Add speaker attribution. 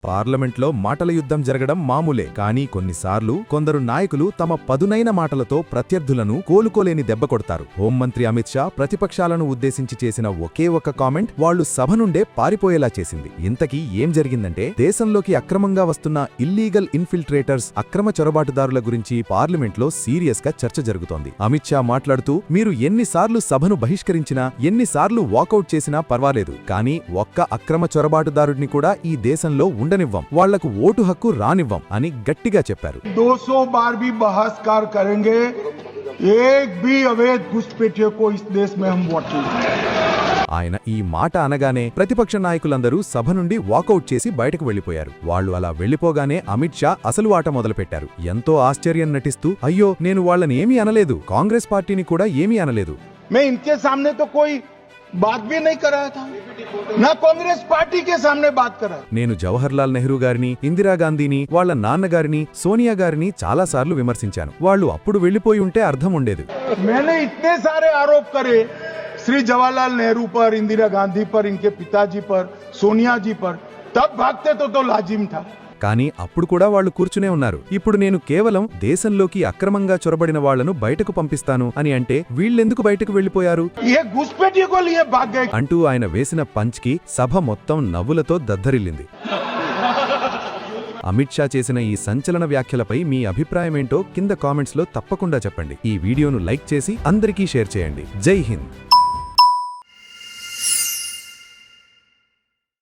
Speaker 1: పార్లమెంట్లో మాటల యుద్ధం జరగడం మామూలే, కానీ కొన్నిసార్లు కొందరు నాయకులు తమ పదునైన మాటలతో ప్రత్యర్థులను కోలుకోలేని దెబ్బ కొడతారు. హోంమంత్రి అమిత్ షా ప్రతిపక్షాలను ఉద్దేశించి చేసిన ఒకే ఒక్క కామెంట్ వాళ్లు సభ నుండే పారిపోయేలా చేసింది. ఇంతకీ ఏం జరిగిందంటే, దేశంలోకి అక్రమంగా వస్తున్న ఇల్లీగల్ ఇన్ఫిల్ట్రేటర్స్, అక్రమ చొరబాటుదారుల గురించి పార్లమెంట్లో సీరియస్ గా చర్చ జరుగుతోంది. అమిత్ షా మాట్లాడుతూ, మీరు ఎన్నిసార్లు సభను బహిష్కరించినా, ఎన్నిసార్లు వాకౌట్ చేసినా పర్వాలేదు, కానీ ఒక్క అక్రమ చొరబాటుదారుడిని కూడా ఈ దేశంలో ఉండనివ్వం, వాళ్లకు ఓటు హక్కు రానివ్వం అని గట్టిగా చెప్పారు.
Speaker 2: 200 बार भी बहिष्कार करेंगे, एक भी अवैध घुसपैठियों को इस देश में हम वोट नहीं देंगे.
Speaker 1: ఆయన ఈ మాట అనగానే ప్రతిపక్ష నాయకులందరూ సభ నుండి వాకౌట్ చేసి బయటకు వెళ్లిపోయారు. వాళ్లు అలా వెళ్లిపోగానే అమిత్ షా అసలు ఆట మొదలుపెట్టారు. ఎంతో ఆశ్చర్యం నటిస్తూ, అయ్యో నేను వాళ్ళని ఏమీ అనలేదు, కాంగ్రెస్ పార్టీని కూడా ఏమీ అనలేదు.
Speaker 2: मैं इनके सामने तो कोई बात भी नहीं कर रहा था, ना कांग्रेस पार्टी के सामने बात कर रहा.
Speaker 1: నేను జవహర్లాల్ నెహ్రూ గారిని, ఇందిరాగాంధీని, వాళ్ల నాన్నగారిని, సోనియా గారిని చాలాసార్లు విమర్శించాను. వాళ్లు అప్పుడు వెళ్లిపోయి ఉంటే అర్థం ఉండేది.
Speaker 2: मैंने इतने सारे आरोप करे श्री जवाहरलाल नेहरू पर, इंदिरा गांधी पर, इनके पिताजी पर, सोनिया जी पर, तब भागते तो लाजिम था.
Speaker 1: కానీ అప్పుడు కూడా వాళ్లు కూర్చునే ఉన్నారు. ఇప్పుడు నేను కేవలం దేశంలోకి అక్రమంగా చొరబడిన వాళ్లను బయటకు పంపిస్తాను అని అంటే వీళ్ళెందుకు బయటకు వెళ్లిపోయారు అంటూ ఆయన వేసిన పంచ్కి సభ మొత్తం నవ్వులతో దద్దరిల్లింది. అమిత్ షా చేసిన ఈ సంచలన వ్యాఖ్యలపై మీ అభిప్రాయమేంటో కింద కామెంట్స్లో తప్పకుండా చెప్పండి. ఈ వీడియోను లైక్ చేసి అందరికీ షేర్ చేయండి. జై హింద్.